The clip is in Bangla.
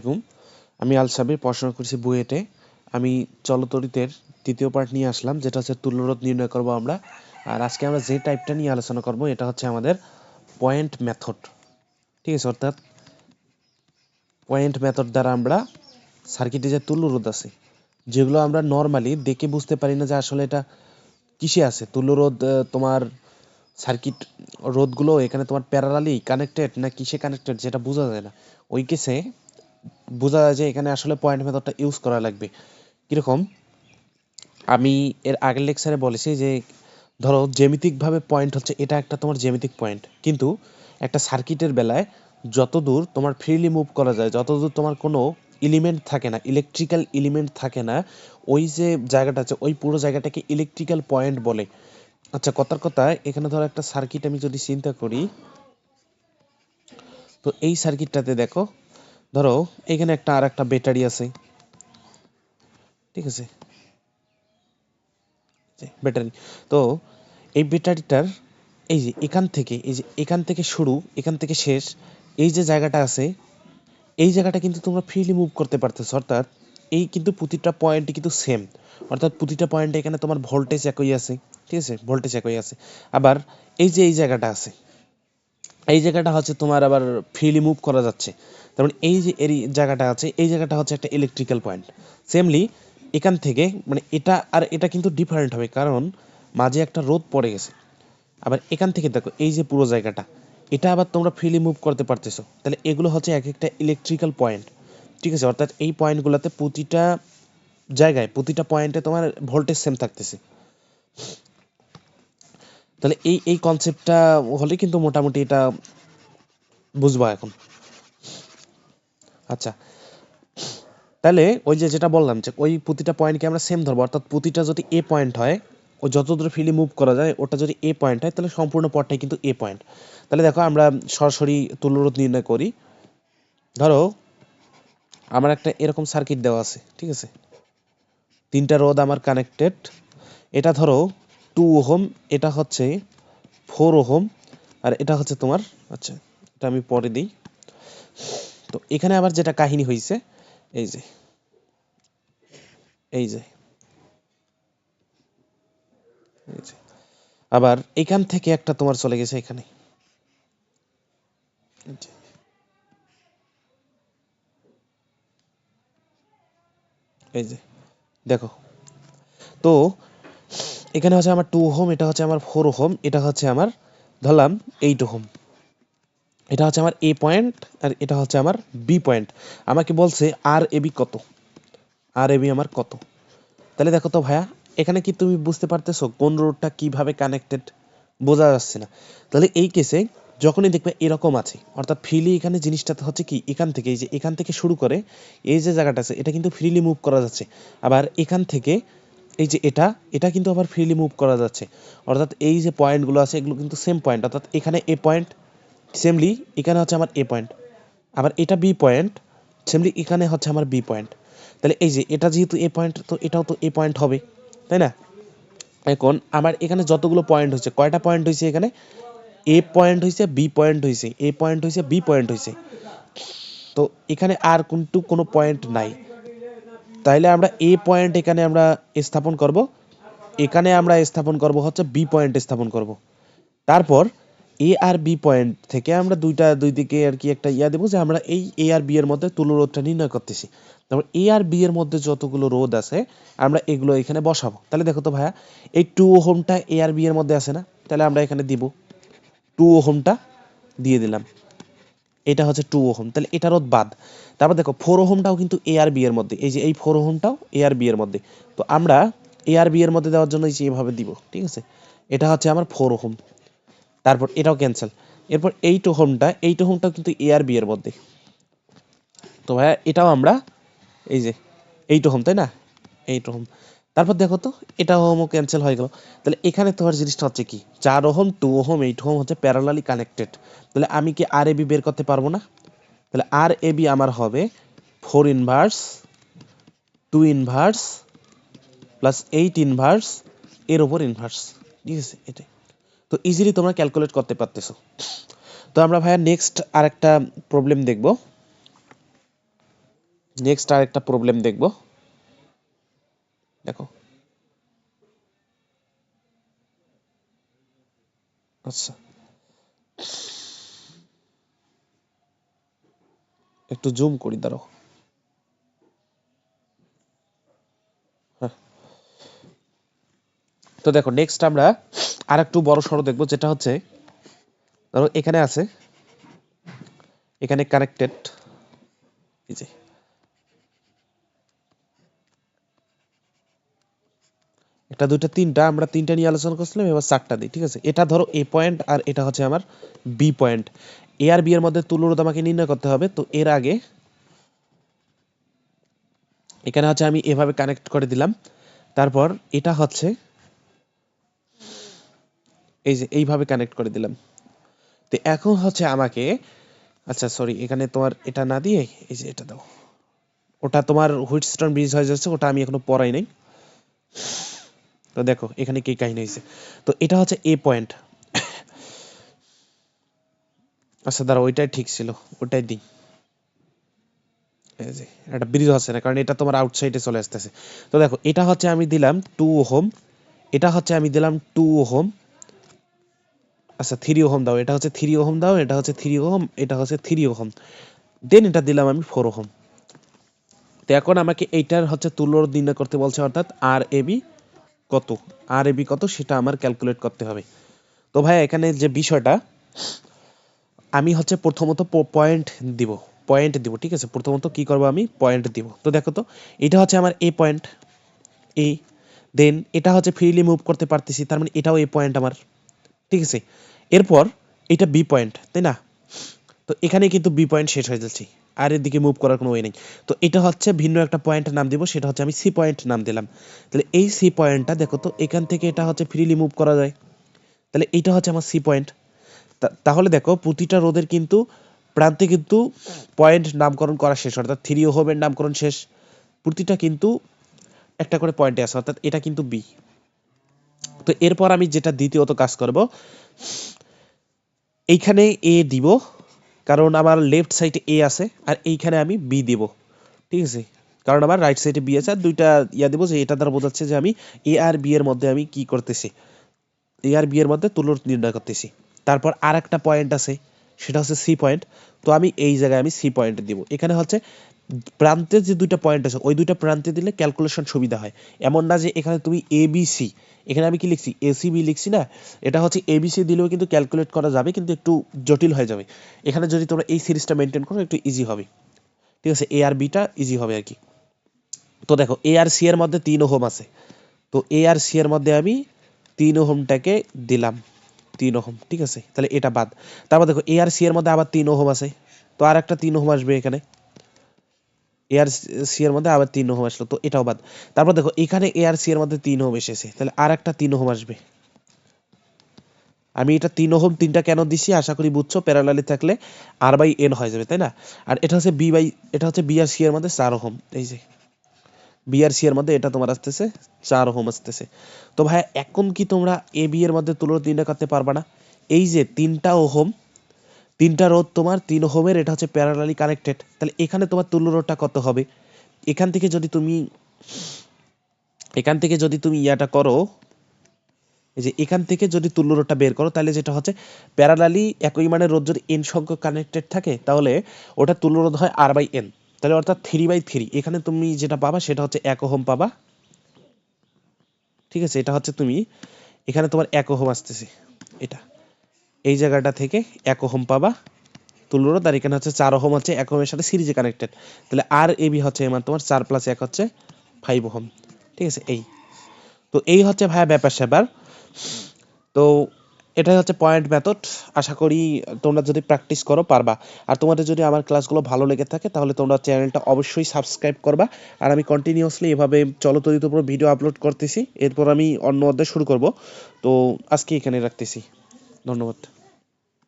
আলাইকুম। আমি আল সাবির, পড়াশোনা করছি বুয়েটে। আমি চলতরিতের তৃতীয় পার্ট নিয়ে আসলাম, যেটা হচ্ছে তুল্যরোধ নির্ণয় করব আমরা। আর আজকে আমরা যে টাইপটা নিয়ে আলোচনা করব এটা হচ্ছে আমাদের পয়েন্ট মেথড। ঠিক আছে, অর্থাৎ পয়েন্ট মেথড দ্বারা আমরা সার্কিটে যে তুল্যরোধ আছে, যেগুলো আমরা নর্মালি দেখে বুঝতে পারি না যে আসলে এটা কিসে আছে। তুল্যরোধ তোমার সার্কিট রোধগুলো এখানে তোমার প্যারালালি কানেক্টেড না কিসে কানেক্টেড যেটা বোঝা যায় না। ওই কেসে বোঝা যায় যে এখানে আসলে পয়েন্ট মেথডটা ইউজ করা লাগবে। কীরকম, আমি এর আগের লেকচারে বলেছি যে ধরো জ্যামিতিকভাবে পয়েন্ট হচ্ছে এটা একটা তোমার জ্যামিতিক পয়েন্ট, কিন্তু একটা সার্কিটের বেলায় যতদূর তোমার ফ্রিলি মুভ করা যায়, যতদূর তোমার কোনো এলিমেন্ট থাকে না, ইলেকট্রিক্যাল এলিমেন্ট থাকে না, ওই যে জায়গাটা আছে ওই পুরো জায়গাটাকে ইলেকট্রিক্যাল পয়েন্ট বলে। আচ্ছা, কথার কথা, এখানে ধরো একটা সার্কিট আমি যদি চিন্তা করি, তো এই সার্কিটটাতে দেখো, ধরো এখানে আর একটা ব্যাটারি আছে, ঠিক আছে, ব্যাটারি। তো এই ব্যাটারিটার এই যে এখান থেকে শুরু, এখান থেকে শেষ, এই যে জায়গাটা আছে, এই জায়গাটা কিন্তু তোমরা ফ্রিলি মুভ করতে পারতেছো। অর্থাৎ এই কিন্তু প্রতিটা পয়েন্টই কিন্তু সেম, অর্থাৎ প্রতিটা পয়েন্টে এখানে তোমার ভোল্টেজ একই আছে, ঠিক আছে, ভোল্টেজ একই আছে। আবার এই যে এই জায়গাটা আছে, এই জায়গাটা হচ্ছে তোমার আবার ফ্রিলি মুভ করা যাচ্ছে। তার মানে এই যে এই জায়গাটা আছে, এই জায়গাটা হচ্ছে একটা ইলেকট্রিক্যাল পয়েন্ট। সেমলি এখান থেকে মানে এটা আর এটা কিন্তু ডিফারেন্ট হবে, কারণ মাঝে একটা রোদ পড়ে গেছে। আবার এখান থেকে দেখো এই যে পুরো জায়গাটা, এটা আবার তোমরা ফ্রিলি মুভ করতে পারতেছো। তাহলে এগুলো হচ্ছে এক একটা ইলেকট্রিক্যাল পয়েন্ট, ঠিক আছে। অর্থাৎ এই পয়েন্টগুলোতে প্রতিটা জায়গায়, প্রতিটা পয়েন্টে তোমার ভোল্টেজ সেম থাকতেছে। তাহলে এই এই কনসেপ্টটা হলে কিন্তু মোটামুটি এটা বুঝবা এখন। আচ্ছা, তাহলে ওই যে যেটা বললাম যে ওই প্রতিটা পয়েন্টকে আমরা সেম ধরবো, অর্থাৎ প্রতিটা যদি এ পয়েন্ট হয়, ও যত দূরে ফ্রিলি মুভ করা যায় ওটা যদি এ পয়েন্ট হয়, তাহলে সম্পূর্ণ পথটাই কিন্তু এ পয়েন্ট। তাহলে দেখো আমরা সরাসরি তুল্যরোধ নির্ণয় করি। ধরো আমার একটা এরকম সার্কিট দেওয়া আছে, ঠিক আছে, তিনটা রোধ আমার কানেক্টেড। এটা ধরো 2 ওহম, এটা হচ্ছে 4 ওহম, আর এটা হচ্ছে তোমার, আচ্ছা এটা আমি পরে দিই। তো এখানে আবার যেটা কাহিনী হয়েছে, এই যে এই যে এই যে আবার এখান থেকে একটা তোমার চলে গেছে এখানে, এই যে এই যে দেখো। তো এখানে হচ্ছে আমার 2 ওহম, এটা হচ্ছে আমার 4 ওহম, এটা হচ্ছে আমার ধরলাম 8 ওহম। এটা হচ্ছে আমার এ পয়েন্ট আর এটা হচ্ছে আমার বি পয়েন্ট। আমাকে বলছে আর এ বি কত, আর এ বি আমার কত। তাহলে দেখো তো ভাইয়া, এখানে কি তুমি বুঝতে পারতেছো কোন রোডটা কিভাবে কানেক্টেড? বোঝা যাচ্ছে না। তাহলে এই কেসে যখনই দেখবে এরকম আছে, অর্থাৎ ফ্রিলি এখানে জিনিসটা হচ্ছে কি, এখান থেকে এই যে এখান থেকে শুরু করে এই যে জায়গাটা আছে এটা কিন্তু ফ্রিলি মুভ করা যাচ্ছে। আবার এখান থেকে এই যে এটা এটা কিন্তু আবার ফ্রিলি মুভ করা যাচ্ছে। অর্থাৎ এই যে পয়েন্টগুলো আছে এগুলো কিন্তু সেম পয়েন্ট, অর্থাৎ এখানে এ পয়েন্ট, সেমলি এখানে হচ্ছে আমার এ পয়েন্ট, আবার এটা বি পয়েন্ট, সেমলি এখানে হচ্ছে আমার বি পয়েন্ট। তাহলে এই যে এটা যেহেতু এ পয়েন্ট, তো এটাও তো এ পয়েন্ট হবে, তাই না? এখন আমার এখানে যতগুলো পয়েন্ট হয়েছে, কয়টা পয়েন্ট হয়েছে এখানে? এ পয়েন্ট হয়েছে, বি পয়েন্ট হয়েছে, এ পয়েন্ট হয়েছে, বি পয়েন্ট হয়েছে। তো এখানে আর কিন্তু কোনো পয়েন্ট নাই। তাইলে আমরা এ পয়েন্ট এখানে আমরা স্থাপন করব, এখানে আমরা স্থাপন করব হচ্ছে বি পয়েন্ট স্থাপন করব। তারপর এ আর বি পয়েন্ট থেকে আমরা দুই দিকে আর কি একটা দেবো যে আমরা এই এ আর বি এর মধ্যে তুল্যরোধটা নির্ণয় করতেছি। তারপর এ আর বি এর মধ্যে যতগুলো রোধ আছে আমরা এগুলো এখানে বসাবো। তাহলে দেখো তো ভাইয়া, এই 2 ওহমটা এ আর বি এর মধ্যে আছে না, তাহলে আমরা এখানে দিব 2 ওহমটা দিয়ে দিলাম। এটা হচ্ছে 2 ওহম, তাহলে এটা রোধ বাদ। তারপর দেখো 4 ওহমটাও কিন্তু এ আর বি এর মধ্যে, এই যে এই 4 ওহমটাও এ আর বি এর মধ্যে। তো আমরা এ আর বি এর মধ্যে দেওয়ার জন্য এই যে এভাবে দিব, ঠিক আছে। এটা হচ্ছে আমার 4 ওহম, তারপর এটাও ক্যান্সেল। এরপর 8 ওহমটাও কিন্তু এ আর বি এর মধ্যে। তো ভাইয়া এটাও আমরা এই যে 8 ওহম, তাই না, 8 ওহম। তারপর দেখো তো এটা ওহমও ক্যান্সেল হয়ে গেল। তাহলে এখানে তোমার জিনিসটা হচ্ছে কি, 4 ওহম, 2 ওহম, 8 ওহম হচ্ছে প্যারালালি কানেক্টেড। তাহলে আমি কি আর এ বি বের করতে পারবো না? তাহলে আর এ বি আমার হবে 4 ইনভার্স 2 ইনভার্স প্লাস 8 ইনভার্স এর ওপর ইনভার্স, ঠিক আছে, এটাই। তো ইজিলি তোমরা ক্যালকুলেট করতে পারতেছো। তো আমরা ভাইয়া নেক্সট আরেকটা প্রবলেম দেখব। নেক্সট আর একটা প্রবলেম দেখব। দেখো, আচ্ছা একটু জুম করি, দাঁড়াও। হ্যাঁ, তো দেখো নেক্সট আমরা আর একটু বড় সড়ো দেখবো, যেটা হচ্ছে ধরো এখানে আছে, এখানে কানেক্টেড, এই যে একটা দুইটা তিনটা, আমরা তিনটা নিয়ে আলোচনা করছিলাম, এবার চারটা দিই, ঠিক আছে। এটা ধরো এ পয়েন্ট আর এটা হচ্ছে আমার বি পয়েন্ট। এ আর বি এর মধ্যে তুল্যরোধ আমাকে নির্ণয় করতে হবে। তো এর আগে এখানে হচ্ছে আমি এভাবে কানেক্ট করে দিলাম, তারপর এটা হচ্ছে এই যে এইভাবে কানেক্ট করে দিলাম। তো এখন হচ্ছে আমাকে, আচ্ছা সরি, এখানে তোমার এটা না দিয়ে এই যে এটা দাও, ওটা তোমার হুইটস্টোন ব্রিজ হয়ে যাচ্ছে, ওটা আমি এখনো পড়াই নাই। তো দেখো এখানে কি কাহিনী হয়েছে। তো এটা হচ্ছে এ পয়েন্ট, আচ্ছা দাঁড়া ওইটাই ঠিক ছিল, ওটাই দিই। এই যে একটা ব্রিজ হচ্ছে না, কারণ এটা তোমার আউটসাইডে চলে আসতেছে। তো দেখো এটা হচ্ছে আমি দিলাম 2 ওহম, এটা হচ্ছে আমি দিলাম 2 ওহম, আচ্ছা 3 ওহম দাও, এটা হচ্ছে 3 ওহম দাও, এটা হচ্ছে 3 ওহম, এটা হচ্ছে 3 ওহম, দেন এটা দিলাম আমি 4 ওহম। তো এখন আমাকে এইটার হচ্ছে তুল্যরোধ নির্ণয় করতে বলছে, অর্থাৎ আর এবি কত, আর এবি কত সেটা আমার ক্যালকুলেট করতে হবে। তো ভাই এখানে যে বিষয়টা, আমি হচ্ছে প্রথমত পয়েন্ট দিব, ঠিক আছে। প্রথমত কি করব, আমি পয়েন্ট দিব। তো দেখো তো এটা হচ্ছে আমার এ পয়েন্ট, এ, দেন এটা হচ্ছে ফ্রিলি মুভ করতে পারতেছি, তার মানে এটাও এ পয়েন্ট আমার, ঠিক আছে। এরপর এটা বি পয়েন্ট, তাই না? তো এখানে কিন্তু বি পয়েন্ট শেষ হয়ে যাচ্ছে, আর এর দিকে মুভ করার কোনো ওয়ে নেই। তো এটা হচ্ছে ভিন্ন একটা পয়েন্টের নাম দিব, সেটা হচ্ছে আমি সি পয়েন্ট নাম দিলাম। তাহলে এই সি পয়েন্টটা দেখো তো, এখান থেকে এটা হচ্ছে ফ্রিলি মুভ করা যায়, তাহলে এইটা হচ্ছে আমার সি পয়েন্ট। তাহলে দেখো প্রতিটা রোধের কিন্তু প্রান্তে কিন্তু পয়েন্ট নামকরণ করা শেষ, অর্থাৎ 3 ওহমের নামকরণ শেষ, প্রতিটা কিন্তু একটা করে পয়েন্টে আছে, অর্থাৎ এটা কিন্তু বি। তো এরপর আমি যেটা দ্বিতীয়ত কাজ করব, এইখানে এ দিব, কারণ আমার লেফট সাইডে এ আছে, আর এইখানে আমি বি দিব, ঠিক আছে। কারণ আমার রাইট সাইডে বি আছে, আর দুইটা ইয়া দেবো, যে এটা দ্বারা বোঝাচ্ছে যে আমি এ আর বি এর মধ্যে আমি কি করতেছি, এ আর বি এর মধ্যে তুলনা নির্ণয় করতেছি। তারপর আর একটা পয়েন্ট আছে, সেটা হচ্ছে সি পয়েন্ট। তো আমি এই জায়গায় আমি সি পয়েন্ট দিব। এখানে হচ্ছে প্রান্তে যে দুইটা পয়েন্ট আছে, ওই দুইটা প্রান্তে দিলে ক্যালকুলেশন সুবিধা হয়। এমন না যে এখানে তুমি এ বি সি, এখানে আমি কি লিখছি, এ সি বি লিখছি না, এটা হচ্ছে এ বি সি দিলেও কিন্তু ক্যালকুলেট করা যাবে, কিন্তু একটু জটিল হয়ে যাবে। এখানে যদি তোমরা এই সিরিজটা মেনটেন করো একটু ইজি হবে, ঠিক আছে, এ আর বিটা ইজি হবে আর কি। তো দেখো এ আর সি এর মধ্যে 3 ওহম আছে, তো এ আর সি এর মধ্যে আমি 3 ওহমটাকে দিলাম, 3 ওহম, ঠিক আছে। তাহলে এটা বাদ। তারপর দেখো এ আর সি এর মধ্যে আবার 3 ওহম আছে, তো আর একটা 3 ওহম আসবে এখানে, এ আর সি এর মধ্যে আবার 3 ওহম আসলো, তো এটাও বাদ। তারপর দেখো এখানে এ আর সি এর মধ্যে 3 ওহম এসেছে, তাহলে আর একটা 3 ওহম আসবে। আমি এটা 3 ওহম তিনটা কেন দিছি আশা করি বুঝছো, প্যারালালি থাকলে আর বাই এন হয়ে যাবে, তাই না? আর এটা হচ্ছে বি বাই, এটা হচ্ছে বি আর সি এর মধ্যে 4 ওহম, এই যে বি আর সি এর মধ্যে এটা তোমার আসতেছে 4 ওহম আসতেছে। তো ভাই এখন কি তোমরা এ বি এর মধ্যে তুলনা নির্ণয় করতে পারবা না? এই যে 3টা ওহম, 3টা রোধ তোমার 3 ওহমের, এটা হচ্ছে প্যারালালি কানেক্টেড, তাহলে এখানে তোমার তুল্য রোধটা কত হবে? এখান থেকে যদি তুমি, ইয়াটা করো, এই যে এখান থেকে যদি তুল্য রোধটা বের করো, তাহলে যেটা হচ্ছে প্যারালালি একই মানের রোধ যদি এন সংখ্যক কানেক্টেড থাকে, তাহলে ওটা তুল্য রোধ হয় আর বাই এন, তাহলে অর্থাৎ 3/3। এখানে তুমি যেটা পাবা সেটা হচ্ছে 1 ওহম পাবা, ঠিক আছে। এটা হচ্ছে তুমি, এখানে তোমার 1 ওহম আসতেছে, এটা এই জায়গাটা থেকে 1 ওহম পাবা তুল্য রোধ, আর এখানে হচ্ছে 4 ওহম, হচ্ছে 1 ওহমের সাথে সিরিজে কানেক্টেড, তাহলে আর এ বি হচ্ছে এমান তোমার 4 + 1 হচ্ছে 5 ওহম, ঠিক আছে। এই তো এই হচ্ছে ভাইয়া ব্যাপার স্যাপার। তো এটাই হচ্ছে পয়েন্ট মেথড। আশা করি তোমরা যদি প্র্যাকটিস করো পারবা। আর তোমাদের যদি আমার ক্লাসগুলো ভালো লেগে থাকে, তাহলে তোমরা চ্যানেলটা অবশ্যই সাবস্ক্রাইব করবা। আর আমি কন্টিনিউয়াসলি এভাবে চলতরিত উপর ভিডিও আপলোড করতেছি, এরপর আমি অন্য অধ্যায় শুরু করব। তো আজকে এখানে রাখতেছি, ধন্যবাদ।